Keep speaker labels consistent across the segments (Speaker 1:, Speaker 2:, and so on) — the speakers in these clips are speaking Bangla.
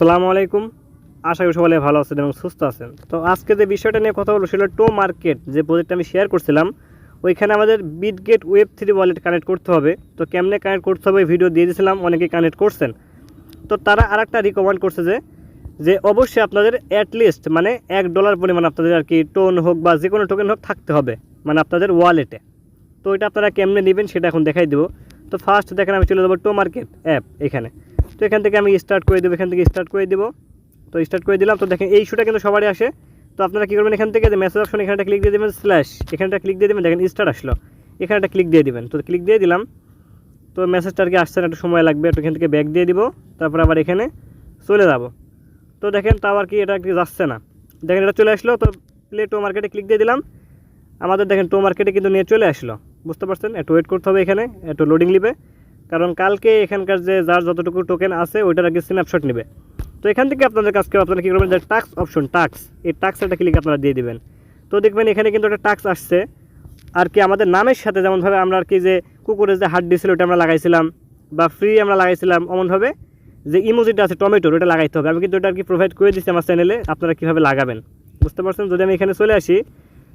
Speaker 1: আসসালামু আলাইকুম। আশা করি সবাই ভালো আছেন এবং সুস্থ আছেন। তো আজকে যে বিষয়টা নিয়ে কথা বলবো সেটা টো মার্কেট যে প্রজেক্টটা আমি শেয়ার করছিলাম, ওইখানে আমাদের বিটগেট ওয়েব3 ওয়ালেট কানেক্ট করতে হবে। তো কেমনে কানেক্ট করতে হবে ভিডিও দিয়ে দিয়েছিলাম, অনেকে কানেক্ট করছেন। তো তারা আরেকটা রিকমেন্ড করছে যে অবশ্যই আপনাদের অ্যাটলিস্ট মানে $1 পরিমাণ আপনাদের আর কি টোন হোক বা যে কোনো টোকেন হোক থাকতে হবে মানে আপনাদের ওয়ালেটে। তো এটা আপনারা কেমনে নেবেন সেটা এখন দেখাই দেবো। তো ফার্স্ট দেখেন আমি চলে যাবো টো মার্কেট অ্যাপ এখানে। তো এখান থেকে আমি স্টার্ট করে দেবো, এখান থেকে স্টার্ট করে দেবো। তো স্টার্ট করে দিলাম। তো দেখেন এই ইস্যুটা কিন্তু সবারই আসে। তো আপনারা কী করবেন, এখান থেকে যে মেসেজ অপশন এখানটা ক্লিক দিয়ে দেবেন, স্ল্যাশ এখানটা ক্লিক দিয়ে দেবেন, দেখেন স্টার্ট আসলো, এখানটা ক্লিক দিয়ে দিবেন। তো ক্লিক দিয়ে দিলাম। তো মেসেজটা আর কি আসছে না, একটু সময় লাগবে, একটু এখান থেকে ব্যাক দিয়ে দিব, তারপর আবার এখানে চলে যাব। তো দেখেন তাও আর কি এটা আর কি যাচ্ছে না, দেখেন এটা চলে আসলো। তো প্লে টো মার্কেটে ক্লিক দিয়ে দিলাম, আমাদের দেখেন টো মার্কেটে কিন্তু নিয়ে চলে আসলো, বুঝতে পারছেন। একটু ওয়েট করতে হবে, এখানে একটু লোডিং নেবে, কারণ কালকে এখানকার যে যার যতটুকু টোকেন আছে ওইটার আগে স্ন্যাপশট নেবে। তো এখান থেকে আপনাদের কাজকে আপনারা কী করবেন, যে টাস্ক অপশন টাস্ক, এই টাস্কটা ক্লিক আপনারা দিয়ে দিবেন। তো দেখবেন এখানে কিন্তু একটা টাস্ক আসছে আর কি আমাদের নামের সাথে, যেমনভাবে আমরা আর কি যে কুকুরের যে হার্ট দিয়েছিল ওটা আমরা লাগাইছিলাম বা ফ্রি আমরা লাগাইছিলাম, এমনভাবে যে ইমোজিটা আছে টমেটোর ওটা লাগাইতে হবে। আমি কিন্তু ওটা আর কি প্রোভাইড করে দিচ্ছি আমার চ্যানেলে, আপনারা কীভাবে লাগাবেন বুঝতে পারছেন। যদি আমি এখানে চলে আসি,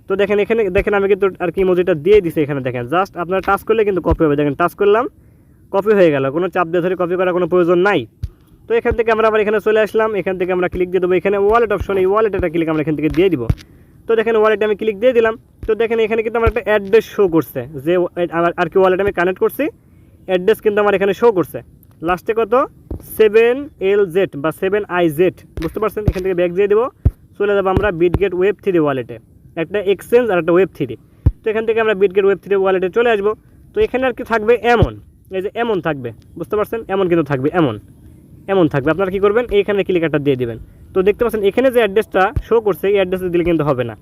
Speaker 1: তো দেখেন এখানে দেখেন আমি কিন্তু আর কি ইমোজিটা দিয়ে দিচ্ছি এখানে, দেখেন জাস্ট আপনারা টাচ করলে কিন্তু কপি হবে। দেখেন টাচ করলাম, কপি হয়ে গেল, কোনো চাপ দিয়ে ধরে কপি করার কোনো প্রয়োজন নাই। তো এখান থেকে আমরা আবার এখানে চলে আসলাম, এখান থেকে আমরা ক্লিক দিয়ে দেবো এখানে ওয়ালেট অপশন, এই ওয়ালেটটা ক্লিক আমরা এখান থেকে দিয়ে দিব। তো দেখেন ওয়ালেটে আমি ক্লিক দিয়ে দিলাম। তো দেখেন এখানে কিন্তু আমার একটা অ্যাড্রেস শো করছে, যে আর কি ওয়ালেট আমি কানেক্ট করছি, অ্যাড্রেস কিন্তু আমার এখানে শো করছে। লাস্টে কত 7LZ বা 7IZ, বুঝতে পারছেন। এখান থেকে ব্যাক দিয়ে দেবো, চলে যাবো আমরা বিটগেট ওয়েব3 ওয়ালেটে, একটা এক্সচেঞ্জ আর একটা ওয়েব3। তো এখান থেকে আমরা বিটগেট ওয়েব3 ওয়ালেটে চলে আসবো। তো এখানে আর কি থাকবে এমন, এই যে এমন থাকবে, বুঝতে পারছেন, এমন কিন্তু থাকবে, এমন থাকবে। আপনারা কী করবেন, এইখানে ক্লিকারটা দিয়ে দিবেন। তো দেখতে পাচ্ছেন এখানে যে অ্যাড্রেসটা শো করছে এই অ্যাড্রেসে দিলে কিন্তু হবে না,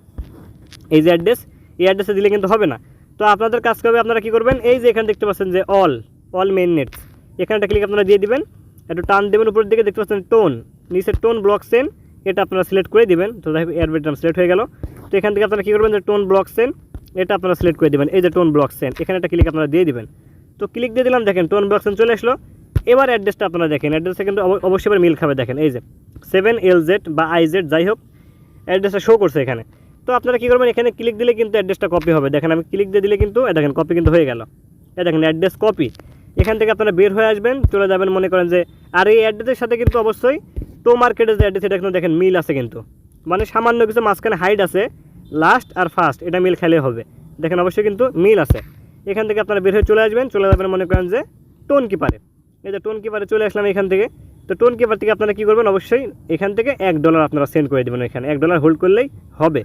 Speaker 1: এই যে অ্যাড্রেস, এই অ্যাড্রেসে দিলে কিন্তু হবে না। তো আপনাদের কাজ করবে, আপনারা কী করবেন, এই যে এখানে দেখতে পাচ্ছেন যে অল মেইন নেটস, এখানটা ক্লিক আপনারা দিয়ে দিবেন, একটু টান দেবেন উপরের দিকে, দেখতে পাচ্ছেন টোন, নিচের টোন ব্লক চেন, এটা আপনারা সিলেক্ট করে দিবেন। তো দেখো এয়ারবেটাম সিলেক্ট হয়ে গেল। তো এখান থেকে আপনারা কী করবেন, যে টোন ব্লক চেন এটা আপনারা সিলেক্ট করে দেবেন, এই যে টোন ব্লক চেন, এখানে একটা ক্লিক আপনারা দিয়ে দিবেন। তো ক্লিক দিয়ে দিলাম, দেখেন টোন ব্লক চেন চলে আসলো। এবার অ্যাড্রেসটা আপনারা দেখেন, অ্যাড্রেসটা কিন্তু অবশ্যই এবার মিল খাবে, দেখেন এই যে 7LZ বা IZ যাই হোক অ্যাড্রেসটা শো করছে এখানে। তো আপনারা কী করবেন, এখানে ক্লিক দিলে কিন্তু অ্যাড্রেসটা কপি হবে। দেখেন আমি ক্লিক দিয়ে দিলে কিন্তু দেখেন কপি কিন্তু হয়ে গেল, দেখেন অ্যাড্রেস কপি। এখান থেকে আপনারা বের হয়ে আসবেন, চলে যাবেন মনে করেন যে, আর এই অ্যাড্রেসের সাথে কিন্তু অবশ্যই টো মার্কেটের যে অ্যাড্রেস এটা কিন্তু দেখেন মিল আছে কিন্তু, মানে সামান্য কিছু মাঝখানে হাইড আছে, লাস্ট আর ফার্স্ট এটা মিল খেলে হবে, দেখেন অবশ্যই কিন্তু মিল আছে। এখান থেকে আপনারা বের হয়ে চলে আসবেন, চলে যাবেন মনে করেন যে টোন কিপারে, এই যে টোন কিপারে চলে আসলাম এখান থেকে। তো টোন কিপার থেকে আপনারা কী করবেন, অবশ্যই এখান থেকে $1 আপনারা সেন্ড করে দেবেন, এখানে $1 হোল্ড করলেই হবে।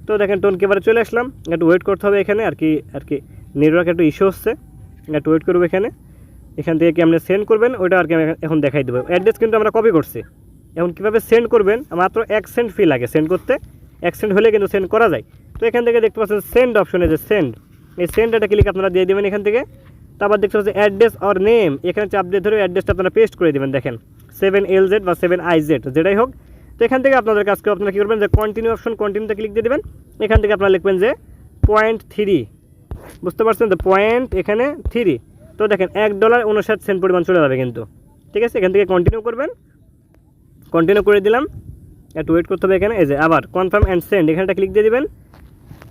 Speaker 1: তো দেখেন টোন কিপারে চলে আসলাম, একটু ওয়েট করতে হবে এখানে আর কি নেটওয়ার্ক একটু ইস্যু হচ্ছে, একটু ওয়েট করবো এখান থেকে কি আপনি সেন্ড করবেন ওইটা আর কি আমি এখন দেখাই দেবো। অ্যাড্রেস কিন্তু আমরা কপি করছি, এখন কীভাবে সেন্ড করবেন, মাত্র 1 সেন্ট ফি লাগে সেন্ড করতে, 1 সেন্ট হলে কিন্তু সেন্ড করা যায়। তো এখান থেকে দেখতে পাচ্ছেন সেন্ড অপশনে যে সেন্ড, এই সেন্ড একটা ক্লিক আপনারা দিয়ে দেবেন এখান থেকে। তারপর দেখতে পাচ্ছেন অ্যাড্রেস অর নেম, এখানে চাপ দিয়ে ধরে অ্যাড্রেসটা আপনারা পেস্ট করে দেবেন, দেখেন 7LZ বা 7IZ যেটাই হোক। তো এখান থেকে আপনাদের কাজকে আপনারা কী করবেন, যে কন্টিনিউ অপশন, কন্টিনিউতে ক্লিক দিয়ে দেবেন। এখান থেকে আপনারা লিখবেন যে 0.3, বুঝতে পারছেন, তো পয়েন্ট এখানে 3। তো দেখেন $1.59 পরিমাণ চলে যাবে কিন্তু, ঠিক আছে। এখান থেকে কন্টিনিউ করবেন, কন্টিনিউ করে দিলাম, একটু ওয়েট করতে হবে এখানে। এই যে আবার কনফার্ম অ্যান্ড সেন্ড, এখানটা ক্লিক দিয়ে দিবেন,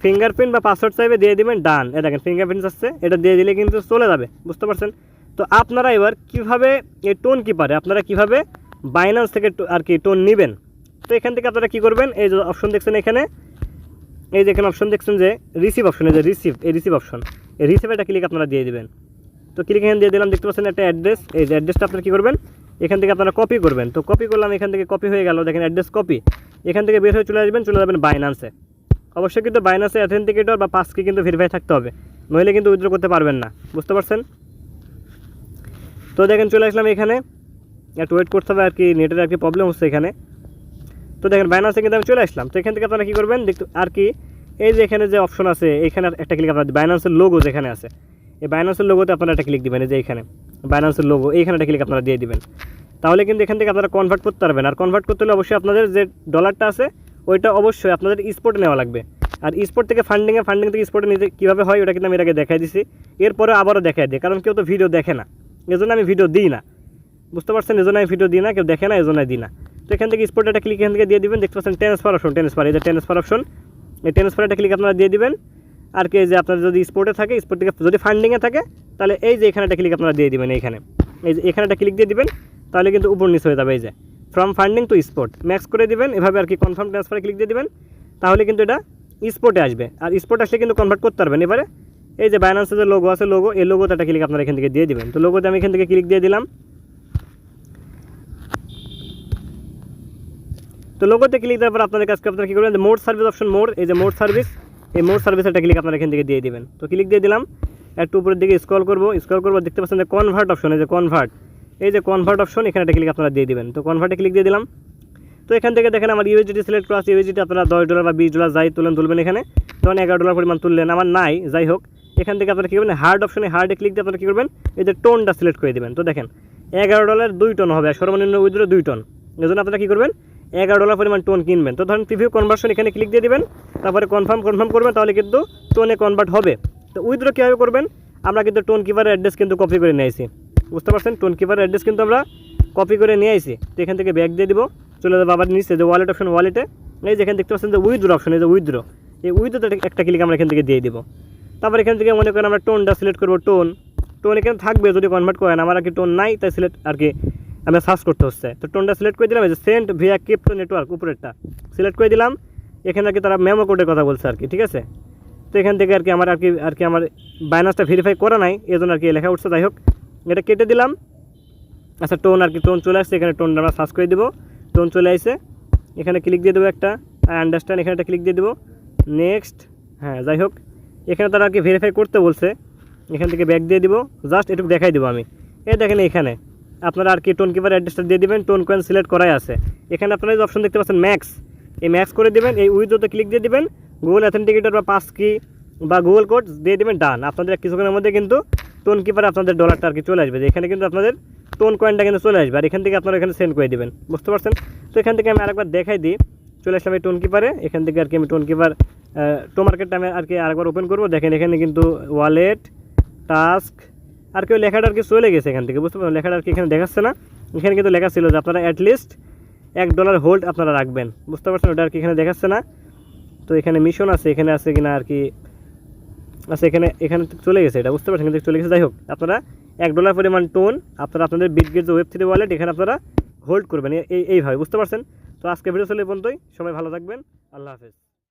Speaker 1: ফিঙ্গারপ্রিন্ট বা পাসওয়ার্ড চাইবে দিয়ে দিবেন, ডান। এ দেখেন ফিঙ্গারপ্রিন্ট আসছে, এটা দিয়ে দিলে কিন্তু চলে যাবে, বুঝতে পারছেন। তো আপনারা এবার কীভাবে এই টোন কিপারে আপনারা কীভাবে বাইন্যান্স থেকে আর কি টোন নেবেন, তো এখান থেকে আপনারা কী করবেন, এই যে অপশন দেখছেন এখানে, এই যে এখানে অপশন দেখছেন যে রিসিভ অপশন, এই যে রিসিভ অপশন, এই রিসিভ একটা ক্লিক আপনারা দিয়ে দেবেন। তো ক্লিক এখানে দিয়ে দিলাম, দেখতে পাচ্ছেন একটা অ্যাড্রেস, এই যে অ্যাড্রেসটা আপনারা কী করবেন, এখান থেকে আপনারা কপি করবেন। তো কপি করলাম, এখান থেকে কপি হয়ে গেল, দেখেন অ্যাড্রেস কপি। এখান থেকে বের হয়ে চলে আসবেন, চলে যাবেন বাইন্যান্সে। অবশ্যই কিন্তু বাইন্যান্সে অথেন্টিকেটর বা পাসকি কিন্তু ভেরিফাই থাকতে হবে, নইলে কিন্তু উইথড্র করতে পারবেন না, বুঝতে পারছেন। তো দেখেন চলে আসলাম এখানে, একটু ওয়েট করতে হবে আর কি, নেটের আর কি প্রবলেম হচ্ছে এখানে। তো দেখেন বাইন্যান্সে কিন্তু আমি চলে আসলাম। তো এখান থেকে আপনারা কী করবেন, দেখতে আর কি এই যে এখানে যে অপশন আছে এখানে একটা ক্লিক আপনারা, বাইন্যান্সের লোগো যেখানে আছে এই বাইন্যান্সের লোগোতে আপনারা একটা ক্লিক দিবেন, এই যে এখানে বাইন্যান্সের লোগো, এইখানে একটা ক্লিক আপনারা দিয়ে দিবেন। তাহলে কিন্তু এখান থেকে আপনারা কনভার্ট করতে পারবেন। আর কনভার্ট করতে হলে অবশ্যই আপনাদের যে ডলারটা আছে ওইটা অবশ্যই আপনাদের স্পটে নেওয়া লাগবে। আর স্পট থেকে ফান্ডিং থেকে স্পটে নিতে কীভাবে হয় ওটা কিন্তু আমি এর আগে দেখাই দিছি, এরপরে আবারও দেখাই দিই, কারণ কেউ তো ভিডিও দেখে না, এজন্য আমি ভিডিও দিই না। বুঝতে পারছেন, এই জন্য আমি ভিডিও দিই না, কেউ দেখে না, এই জন্য দিই না। তো এখান থেকে স্পোর্ট একটা ক্লিক এখান থেকে দিয়ে দিবেন, দেখতে পাচ্ছেন ট্রান্সফার অপশন, ট্রান্সফার, এই যে ট্রান্সফার অপশন, এই ট্রান্সফার একটা ক্লিক আপনারা দিয়ে দিবেন। আর কি যে আপনার যদি স্পোর্টে থাকে, স্পোর্ট থেকে যদি ফান্ডিংয়ে থাকে, তাহলে এই যে এখানে একটা ক্লিক আপনারা দিয়ে দিবেন, এইখানে এই যে এখানে একটা ক্লিক দিয়ে দিবেন, তাহলে কিন্তু উপর নিচে হয়ে যাবে। এই যে from funding to sport max করে দিবেন, এভাবে আর কি কনফার্ম ট্রান্সফারে ক্লিক দিয়ে দিবেন, তাহলে কিন্তু এটা স্পোর্টে আসবে। আর স্পোর্ট আসলে কিন্তু কনভার্ট করতে পারবেন। এবারে এই যে বাইন্যান্সের যে লোগো আছে, লোগো, এই লোগোতে একটা ক্লিক আপনারা এখান থেকে দিয়ে দিবেন। তো লোগোতে আমি এখান থেকে ক্লিক দিয়ে দিলাম। তো লোগোতে ক্লিক দেওয়ার পর আপনাদের কাছে আপনারা কী করবেন, মোর সার্ভিস অপশন, মোর, এই যে মোর সার্ভিস, এই মোর সার্ভিস একটা ক্লিক আপনারা এখান থেকে দিয়ে দিবেন। তো ক্লিক দিয়ে দিলাম, একটু উপরের দিকে স্ক্রল করবো, দেখতে পাচ্ছেন যে কনভার্ট অপশন, এই যে কনভার্ট, এই যে কনভার্ট অপশন, এখানে একটা ক্লিক আপনারা দিয়ে দিবেন। তো কনভার্টে ক্লিক দিয়ে দিলাম। তো এখান থেকে দেখেন আমার ইউএসডিটি সিলেক্ট করা আছে, ইউএসডিটি আপনারা $10 বা $20 যাই তুলবেন। এখানে তখন $11 পরিমাণ তুললেন, আমার নাই, যাই হোক। এখান থেকে আপনারা কী করবেন, হার্ড অপশনে, হার্ডে ক্লিক দিয়ে আপনারা কী করবেন, এই যে টোনটা সিলেক্ট করে দেবেন। তো দেখেন $11 2 টন হবে, সর্বনিম্ন উইথড্র 2 টন। এই জন্য আপনারা কী করবেন, $11 পরিমাণ টোন কিনবেন। তো ধরেন প্রিভিউ কনভার্সন, এখানে ক্লিক দিয়ে দিবেন, তারপরে কনফার্ম করবেন, তাহলে কিন্তু টোনে কনভার্ট হবে। তো উইথড্র কীভাবে করবেন, আমরা কিন্তু টোন কিপারের অ্যাড্রেস কিন্তু কপি করে নিয়ে আসি, বুঝতে পারছেন, টোন কিপারের অ্যাড্রেস কিন্তু আমরা কপি করে নিয়ে আসি। তো এখান থেকে ব্যাক দিয়ে দিব, চলে যাবো আবার নিচে যে ওয়ালেট অপশন, ওয়ালেটে এই যেখানে দেখতে পাচ্ছেন যে উইথড্র অপশন, এই যে উইথড্র, এই উইথড্রোতে একটা ক্লিক আমরা এখান থেকে দিয়ে দিব। তারপর এখান থেকে মনে করেন আমরা টোনটা সিলেক্ট করবো, টোন এখানে থাকবে যদি কনভার্ট করেন, আমার আর কি টোন নাই, তাই সিলেক্ট আর কি আমরা সার্চ করতে হচ্ছে। তো টোনটা সিলেক্ট করে দিলাম, এই যে সেন্ট ভিয়া ক্রিপ্টো নেটওয়ার্ক, উপরেরটা সিলেক্ট করে দিলাম। এখানে আর কি তারা মেমো কোডের কথা বলছে আর কি, ঠিক আছে। তো এখান থেকে আর কি আমার বাইন্যান্সটা ভেরিফাই করা নাই, এই জন্য আর কি লেখা উঠছে, যাই হোক এটা কেটে দিলাম। আচ্ছা টোন আর কি টোন চলে আসছে, এখানে টোনটা আমরা সার্চ করে দেবো, টোন চলে আসছে, এখানে ক্লিক দিয়ে দেবো একটা, আই আন্ডারস্ট্যান্ড, এখানে একটা ক্লিক দিয়ে দেবো, নেক্সট, হ্যাঁ যাই হোক এখানে তারা আর কি ভেরিফাই করতে বলছে, এখান থেকে ব্যাক দিয়ে দিব, জাস্ট এটুকু দেখাই দেবো আমি। এই দেখেন এখানে আপনারা আর কি টোন কিপার অ্যাড্রেসটা দিয়ে দেবেন, টোন কয়েন সিলেক্ট করাই আছে। এখানে আপনারা যে অপশন দেখতে পাচ্ছেন ম্যাক্স, এই ম্যাক্স করে দেবেন, এই উইথড্রোতে ক্লিক দিয়ে দেবেন, গুগল অথেন্টিকেটর বা পাস কি বা গুগল কোড দিয়ে দেবেন, ডান। আপনাদের কিছুক্ষণের মধ্যে কিন্তু টোন কিপারে আপনাদের ডলারটা আর কি চলে আসবে, এখানে কিন্তু আপনাদের টোন কয়েনটা কিন্তু চলে আসবে, আর এখান থেকে আপনারা এখানে সেন্ড করে দেবেন, বুঝতে পারছেন। তো এখান থেকে আমি আরেকবার দেখাই দিই, চলে আসলাম এই টোন কিপারে, এখান থেকে আর কি আমি টোন কিপার টো মার্কেটটা আমি আর কি আরেকবার ওপেন করবো। দেখেন এখানে কিন্তু ওয়ালেট, টাস্ক আর কি লেখাটা আর কি চলে গেছে এখান থেকে, বুঝতে পারছেন, লেখাটা আর কি এখানে দেখাচ্ছে না, এখানে কিন্তু লেখা ছিল যে আপনারা অ্যাটলিস্ট $1 হোল্ড আপনারা রাখবেন, বুঝতে পারছেন, ওটা আর কি এখানে দেখাচ্ছে না। তো এখানে মিশন আছে, এখানে আছে কিনা আর কি, আচ্ছা এখানে চলে গেছে, এটা বুঝতে পারছেন, কিন্তু চলে গেছে। যাই হোক আপনারা $1 পরিমাণ টোন আপনারা আপনাদের বিটগেট যে Web3 ওয়ালেট, এখানে আপনারা হোল্ড করবেন এইভাবে, বুঝতে পারছেন। তো আজকে ভিডিও চলে পর্যন্তই, সবাই ভালো থাকবেন, আল্লাহ হাফেজ।